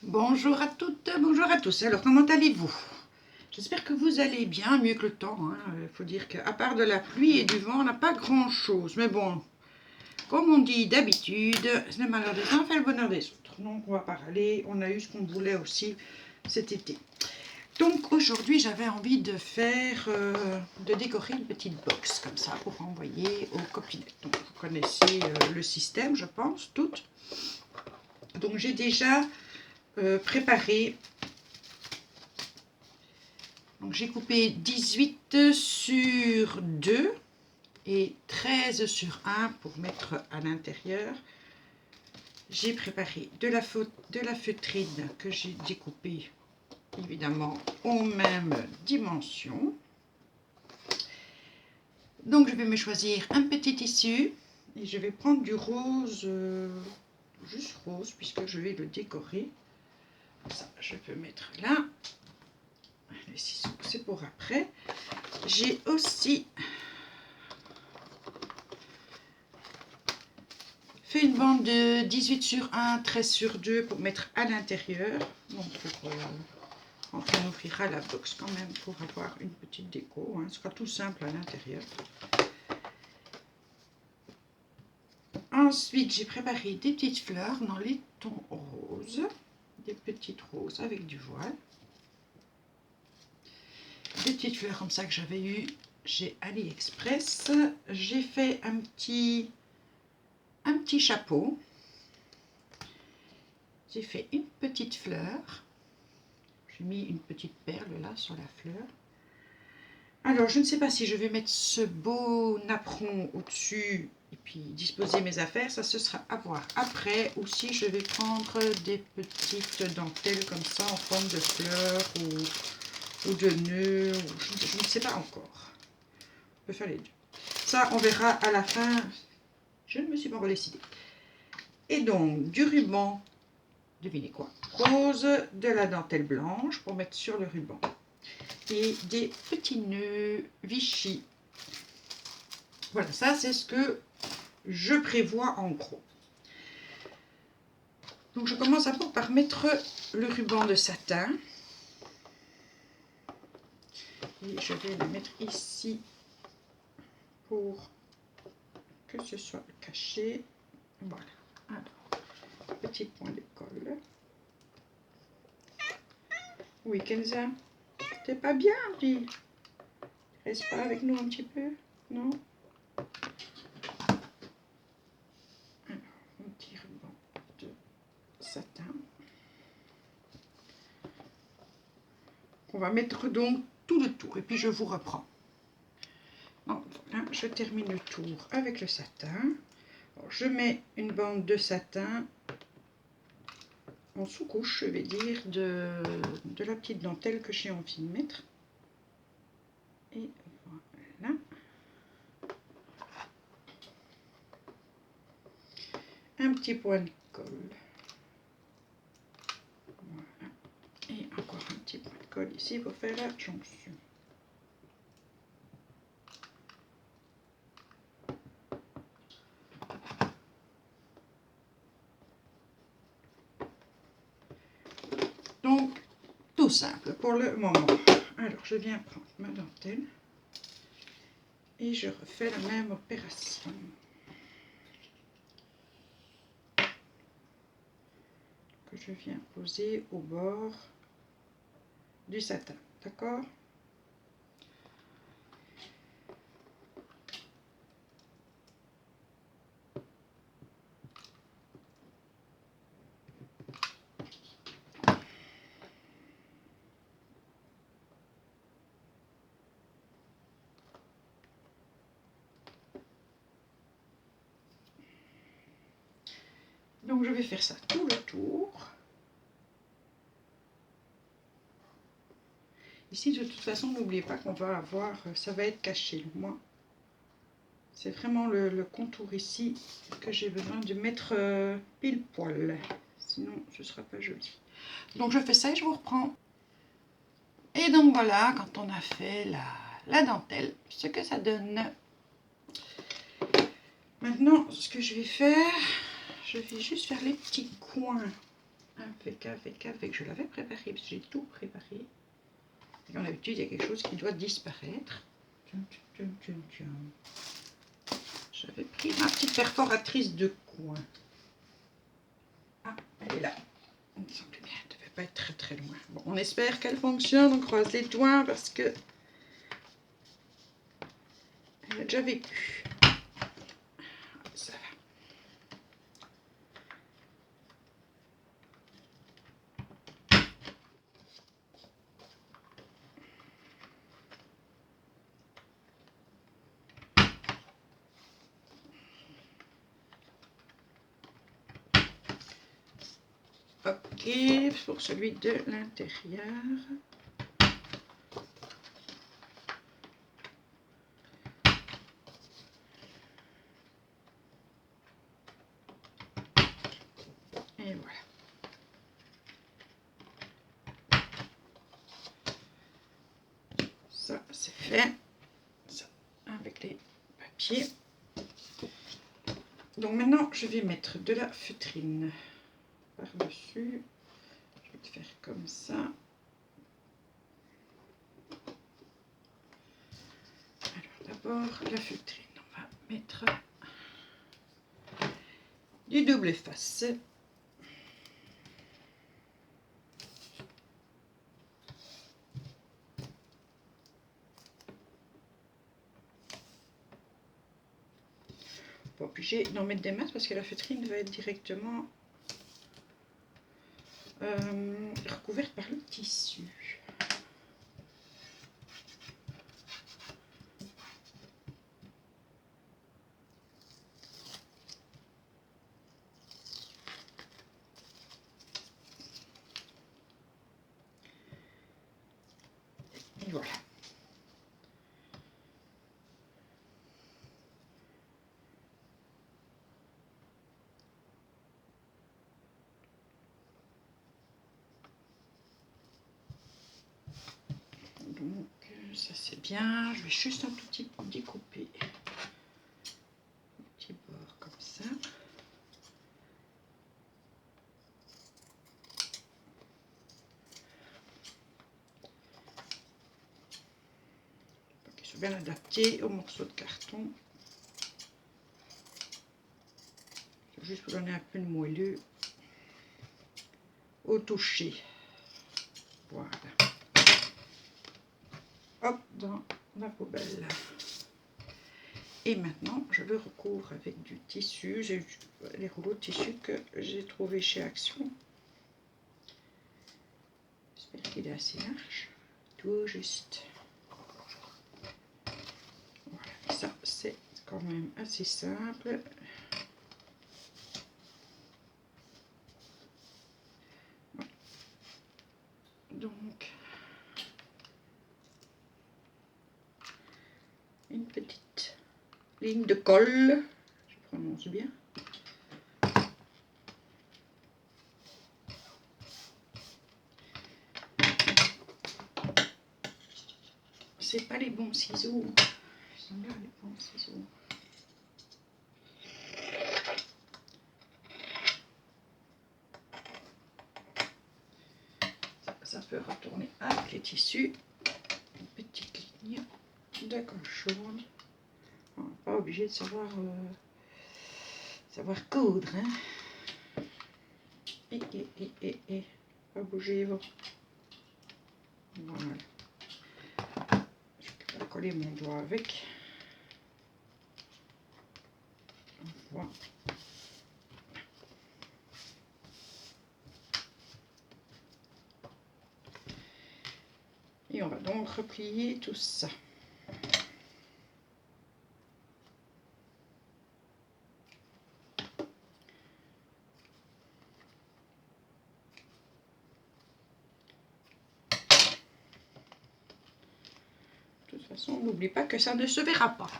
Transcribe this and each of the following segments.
Bonjour à toutes, bonjour à tous. Alors, comment allez-vous? J'espère que vous allez bien, mieux que le temps. Il faut dire qu'à part de la pluie et du vent, on n'a pas grand-chose. Mais bon, comme on dit d'habitude, c'est le malheur des uns fait le bonheur des autres. Donc, on va pas râler. On a eu ce qu'on voulait aussi cet été. Donc, aujourd'hui, j'avais envie de faire, de décorer une petite box comme ça pour envoyer aux copinettes. Donc, vous connaissez le système, je pense, toutes. Donc, j'ai déjà préparé. Donc j'ai coupé 18 sur 2 et 13 sur 1 pour mettre à l'intérieur. J'ai préparé de la feutrine que j'ai découpée évidemment aux mêmes dimensions. Donc je vais me choisir un petit tissu et je vais prendre du rose, juste rose puisque je vais le décorer. Ça, je peux mettre là. Les ciseaux, c'est pour après. J'ai aussi fait une bande de 18 sur 1, 13 sur 2 pour mettre à l'intérieur. Donc on ouvrira la box quand même pour avoir une petite déco. Ce sera tout simple à l'intérieur. Ensuite, j'ai préparé des petites fleurs dans les tons roses. Des petites roses avec du voile. Des petites fleurs comme ça que j'avais eu chez AliExpress. J'ai fait un petit chapeau. J'ai fait une petite fleur. J'ai mis une petite perle là sur la fleur. Alors, je ne sais pas si je vais mettre ce beau napperon au-dessus et puis disposer mes affaires. Ça, ce sera à voir après. Ou si je vais prendre des petites dentelles comme ça en forme de fleurs ou de nœuds. Je ne sais pas encore. On peut faire les deux. Ça, on verra à la fin. Je ne me suis pas encore décidée. Et donc, du ruban, devinez quoi? Rose, de la dentelle blanche pour mettre sur le ruban. Et des petits nœuds Vichy. Voilà, ça c'est ce que je prévois en gros. Donc je commence d'abord par mettre le ruban de satin. Et je vais le mettre ici pour que ce soit caché. Voilà. Alors, petit point de colle. Oui, Kenza, t'es pas bien, dis. Reste pas avec nous un petit peu, non? Alors, un petit ruban de satin. On va mettre donc tout le tour et puis je vous reprends. Donc, voilà, je termine le tour avec le satin. Alors, je mets une bande de satin en sous-couche, je vais dire, de la petite dentelle que j'ai envie de mettre. Et voilà. Un petit point de colle. Voilà. Et encore un petit point de colle ici pour faire la jonction. Donc, tout simple pour le moment. Alors, je viens prendre ma dentelle et je refais la même opération. Que je viens poser au bord du satin, d'accord? Donc je vais faire ça tout le tour. Ici de toute façon n'oubliez pas qu'on va avoir, ça va être caché. Moi c'est vraiment le contour ici que j'ai besoin de mettre pile poil. Sinon ce ne sera pas joli. Donc je fais ça et je vous reprends. Et donc voilà, quand on a fait la dentelle, ce que ça donne. Maintenant ce que je vais faire, je vais juste faire les petits coins avec. Je l'avais préparé, parce que j'ai tout préparé. Et en d'habitude, il y a quelque chose qui doit disparaître. J'avais pris ma petite perforatrice de coin. Ah, elle est là. Il me semble bien, elle ne devait pas être très très loin. Bon, on espère qu'elle fonctionne, on croise les doigts parce que elle a déjà vécu. Ça va. Ok, pour celui de l'intérieur. Et voilà. Ça, c'est fait. Ça, avec les papiers. Donc maintenant, je vais mettre de la feutrine par-dessus. Je vais te faire comme ça. Alors d'abord, la feutrine. On va mettre du double face. Pas obligé d'en mettre des masses parce que la feutrine va être directement recouverte par le tissu. Et voilà. Donc ça c'est bien. Je vais juste un tout petit peu découper un petit bord comme ça. Pour qu'il soit bien adapté au morceau de carton. Juste pour donner un peu de moelleux au toucher. Voilà. Hop, dans la poubelle. Et maintenant, je le recouvre avec du tissu. J'ai les rouleaux de tissu que j'ai trouvé chez Action. J'espère qu'il est assez large. Tout juste. Voilà, ça c'est quand même assez simple. Voilà. Donc, une petite ligne de colle. Je prononce bien. C'est pas les bons ciseaux. Ils sont là les bons ciseaux. Ça peut retourner avec les tissus. Une petite ligne de colle chaude. On n'est pas obligé de savoir coudre. Hein. Et. Pas bouger. Voilà. Je vais coller mon doigt avec. Voilà. Et on va donc replier tout ça. De toute façon, n'oublie pas que ça ne se verra pas.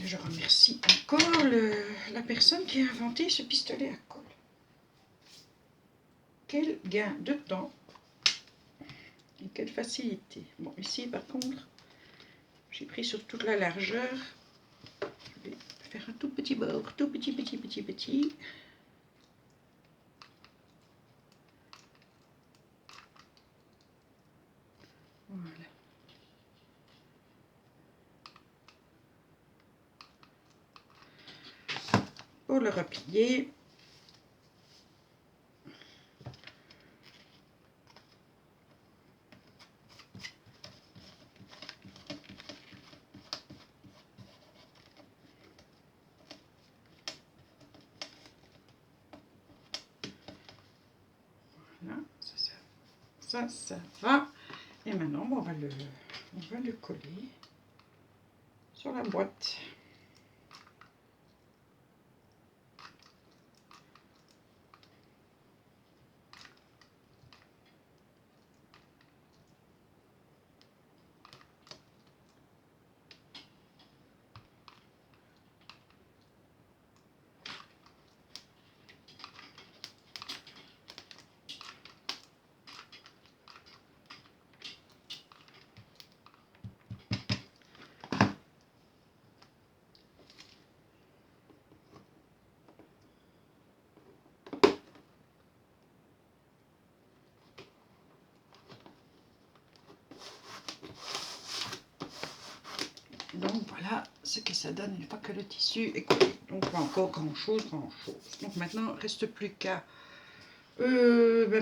Je remercie encore la personne qui a inventé ce pistolet à colle. Quel gain de temps et quelle facilité. Bon, ici par contre, j'ai pris sur toute la largeur. Je vais faire un tout petit bord, tout petit. Voilà. Pour le replier, voilà, ça va. Et maintenant, on va le coller sur la boîte. Donc voilà ce que ça donne une fois que le tissu est collé. Donc pas encore grand chose. Donc maintenant, il ne reste plus qu'à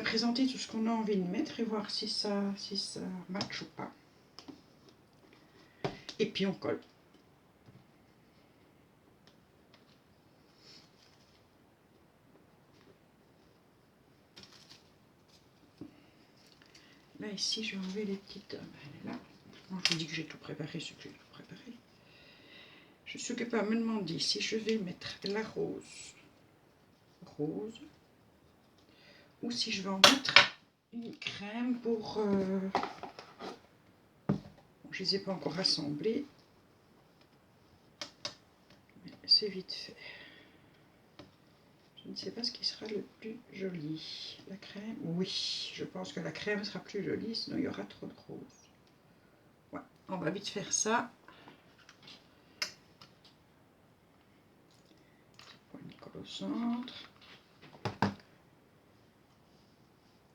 présenter tout ce qu'on a envie de mettre et voir si ça match ou pas. Et puis on colle. Là ici, je vais enlever les petites. Elle est là. Moi, je vous dis que j'ai tout préparé, ce que j'ai tout préparé. Je suis occupée à me demander si je vais mettre la rose ou si je vais en mettre une crème pour... je ne les ai pas encore assemblées, mais c'est vite fait. Je ne sais pas ce qui sera le plus joli. La crème, oui, je pense que la crème sera plus jolie, sinon il y aura trop de rose. Ouais, on va vite faire ça. Point de colle au centre.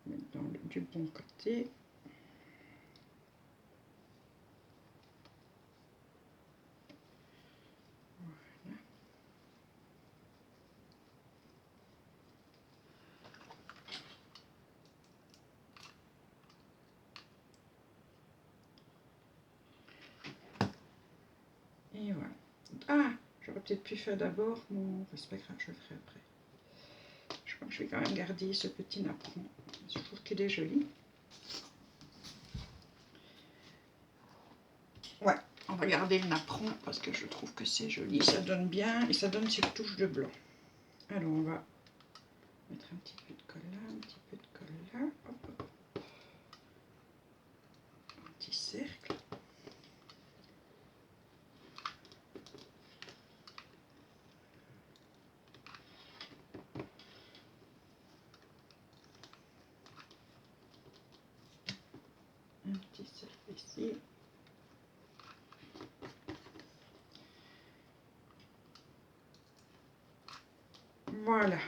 Mettre du bon côté. Voilà. Et voilà. Ah, j'aurais peut-être pu faire d'abord mon... C'est pas grave, je le ferai après. Je crois que je vais quand même garder ce petit napperon. Je trouve qu'il est joli. Ouais, on va garder le napperon parce que je trouve que c'est joli. Ça donne bien et ça donne cette touche de blanc. Alors on va mettre un petit peu de colle là, un petit peu de colle là. Hop, hop. Un petit cercle. Un petit cercle ici. Voilà.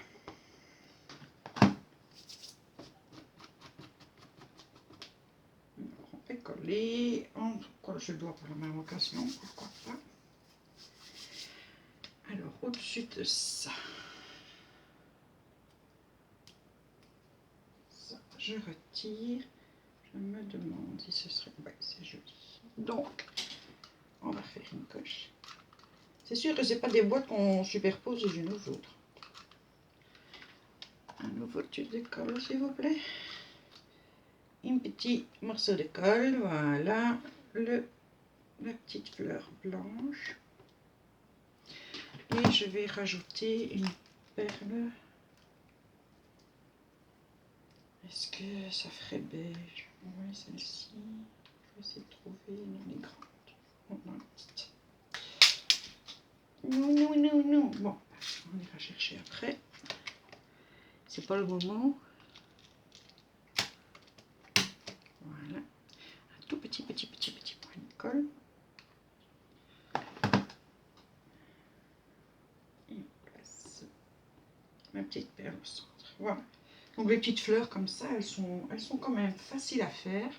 On fait coller. On colle ce doigt pour la même occasion, pourquoi pas. Alors au-dessus de ça, je retire. Je me demande si ce serait... Ouais, c'est joli. Donc, on va faire une coche. C'est sûr que ce n'est pas des boîtes qu'on superpose les unes aux autres. Un nouveau tube de colle, s'il vous plaît. Un petit morceau de colle, voilà. La petite fleur blanche. Et je vais rajouter une perle. Est-ce que ça ferait beige? Oui, celle-ci. Je vais essayer de trouver dans les grandes. Non, dans les petites. Non, non, non, non. Bon, on ira chercher après. C'est pas le moment. Voilà. Un tout petit point de colle. Et on place ma petite perle au centre. Voilà. Donc les petites fleurs comme ça, elles sont quand même faciles à faire.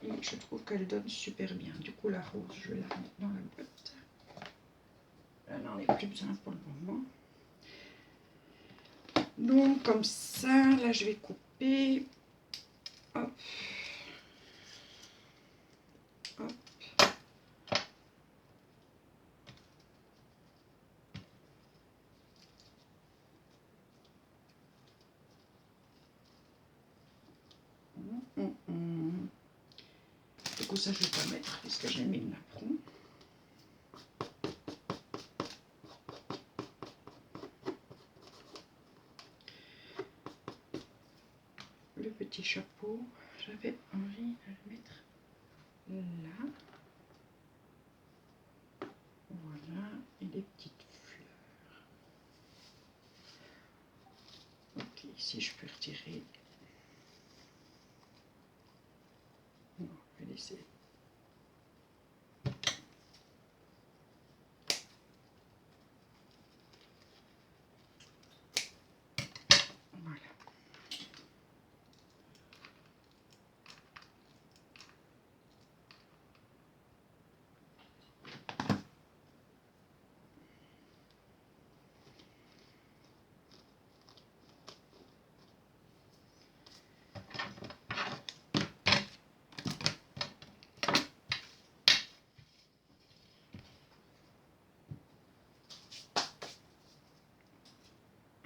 Et je trouve qu'elles donnent super bien. Du coup, la rose, je vais la mettre dans la boîte. Elle n'en est plus besoin pour le moment. Donc comme ça, là je vais couper. Hop. Hop. Du coup ça je vais pas mettre puisque j'ai mis le napperon. Le petit chapeau, j'avais envie de le mettre là. Voilà, et les petites fleurs. Ok, ici je peux retirer. Non, je vais laisser. Voilà.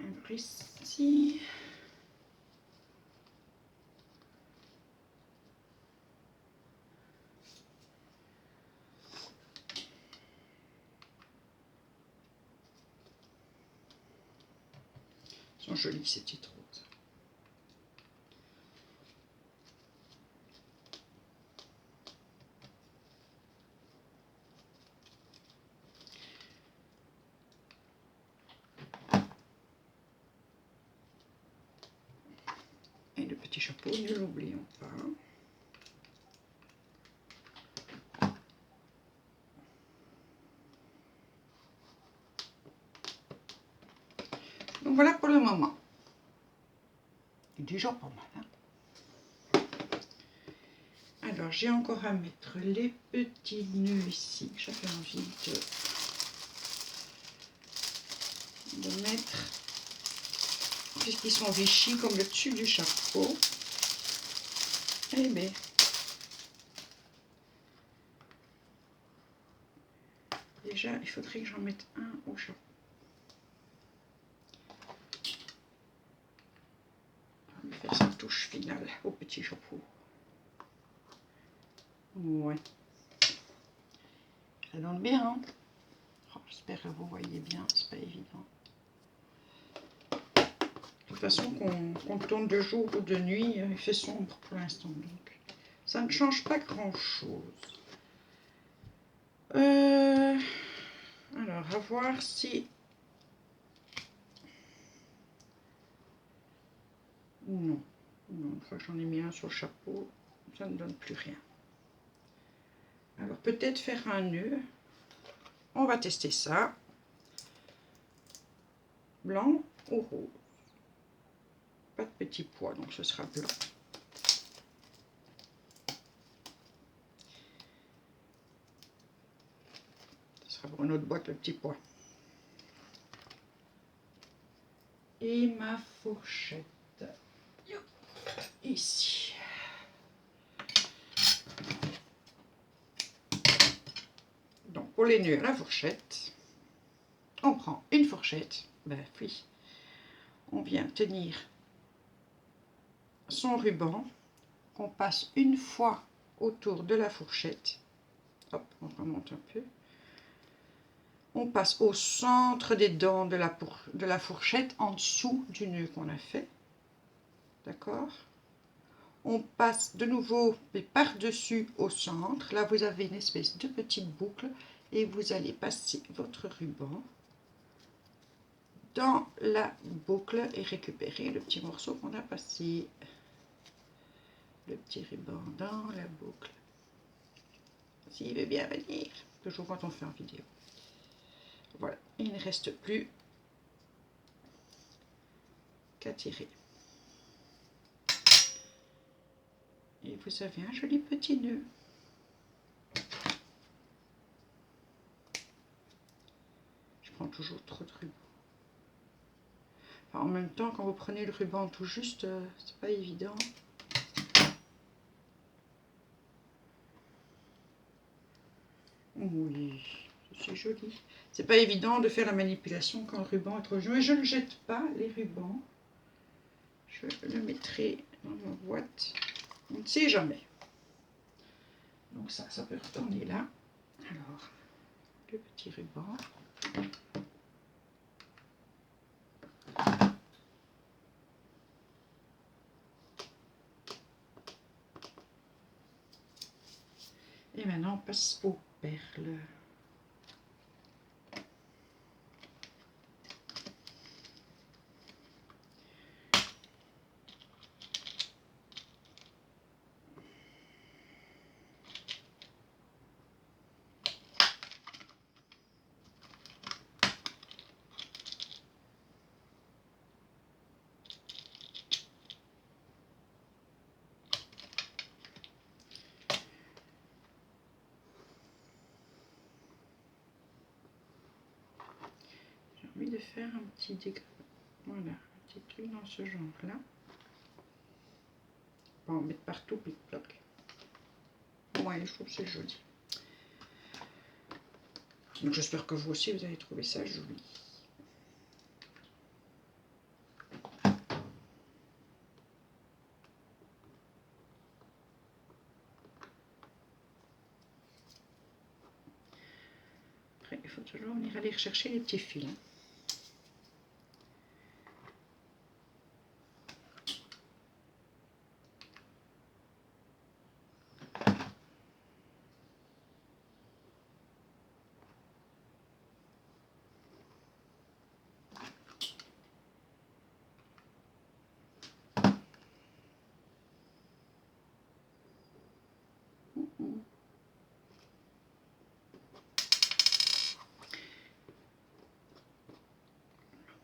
Alors ici, elles sont jolies ces petites roses. Et le petit chapeau, ne l'oublions pas. Donc voilà pour le moment. C'est déjà pas mal. Hein. Alors j'ai encore à mettre les petits nœuds ici. J'avais envie de mettre, puisqu'ils sont richis comme le dessus du chapeau. Eh bien, déjà il faudrait que j'en mette un au chapeau. On va faire sa touche finale au petit chapeau. Ouais. Ça donne bien. Hein. Oh, j'espère que vous voyez bien, c'est pas évident. De toute façon, qu'on tourne de jour ou de nuit, il fait sombre pour l'instant. Donc, ça ne change pas grand-chose. Alors, à voir si... Non. Non, une fois que j'en ai mis un sur le chapeau, ça ne donne plus rien. Alors, peut-être faire un nœud. On va tester ça. Blanc ou rose. Pas de petits pois, donc ce sera blanc. Ce sera pour une autre boîte, le petit pois. Et ma fourchette. Ici. Donc, pour les nœuds à la fourchette, on prend une fourchette. Ben oui. On vient tenir son ruban qu'on passe une fois autour de la fourchette. Hop, on remonte un peu. On passe au centre des dents de la fourchette, en dessous du nœud qu'on a fait. D'accord? On passe de nouveau par-dessus au centre. Là, vous avez une espèce de petite boucle. et vous allez passer votre ruban dans la boucle et récupérer le petit morceau qu'on a passé. Le petit ruban dans la boucle. S'il veut bien venir, toujours quand on fait en vidéo. Voilà, il ne reste plus qu'à tirer. Et vous avez un joli petit nœud. Je prends toujours trop de ruban. Enfin, en même temps, quand vous prenez le ruban tout juste, c'est pas évident. Oui, c'est joli. C'est pas évident de faire la manipulation quand le ruban est trop joli. Mais je ne jette pas les rubans. Je le mettrai dans ma boîte. On ne sait jamais. Donc ça peut retourner là. Alors, le petit ruban. Et maintenant, on passe aux perles. J'ai envie de faire un petit dégât. Voilà, un petit truc dans ce genre-là. On va en mettre partout, plic-ploc. Ouais, je trouve que c'est joli. Donc j'espère que vous aussi, vous allez trouver ça joli. Après, il faut toujours venir aller rechercher les petits fils.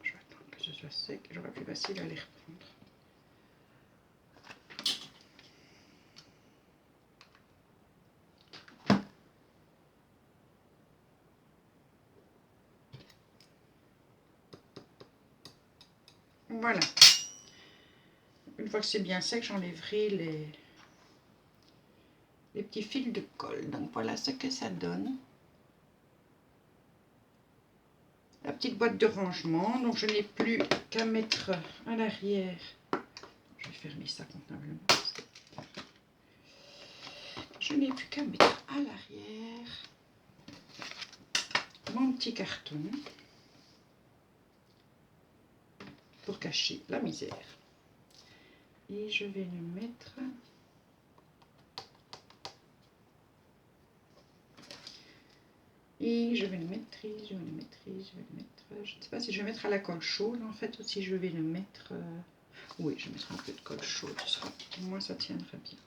Je vais attendre que ce soit sec, j'aurai plus facile à les reprendre. Voilà. Une fois que c'est bien sec, j'enlèverai les petits fils de colle. Donc voilà ce que ça donne. La petite boîte de rangement. Donc je n'ai plus qu'à mettre à l'arrière. Je vais fermer ça convenablement. Je n'ai plus qu'à mettre à l'arrière mon petit carton pour cacher la misère. Et je vais le mettre je vais le maîtriser, je ne sais pas si je vais mettre à la colle chaude en fait, ou si je vais le mettre, oui, je vais mettre un peu de colle chaude, au moins ça tiendra bien.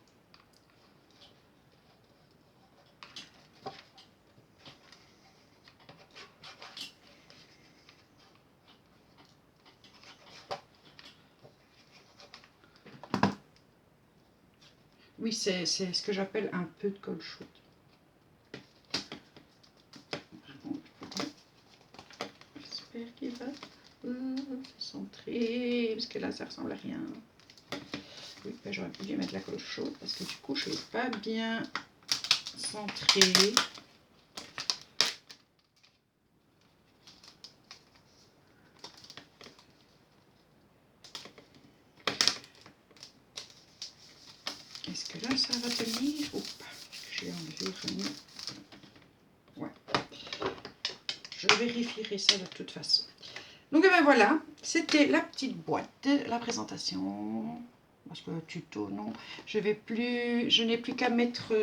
Oui, c'est ce que j'appelle un peu de colle chaude. J'espère qu'il va se centrer, parce que là ça ressemble à rien. Oui, ben, j'aurais pu lui mettre la colle chaude parce que du coup je ne l'ai pas bien centré. Est-ce que là ça va tenir ou pas? J'ai enlevé vraiment. Ouais. Je vérifierai ça de toute façon. Donc et ben voilà, c'était la petite boîte de la présentation. Parce que tuto, non. Je n'ai plus qu'à mettre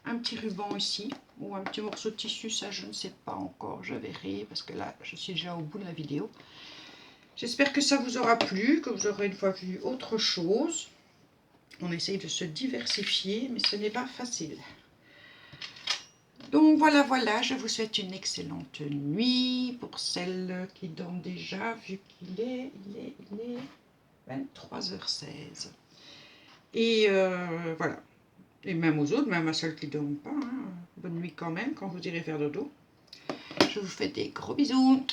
un petit ruban ici. ou un petit morceau de tissu, ça je ne sais pas encore, je verrai parce que là je suis déjà au bout de la vidéo. J'espère que ça vous aura plu, que vous aurez une fois vu autre chose. On essaye de se diversifier, mais ce n'est pas facile. Donc voilà, je vous souhaite une excellente nuit pour celles qui dorment déjà, vu qu'il est 23h16. Et voilà. Et même aux autres, même à celles qui ne dorment pas, hein. Bonne nuit quand même, quand vous irez faire dodo. Je vous fais des gros bisous.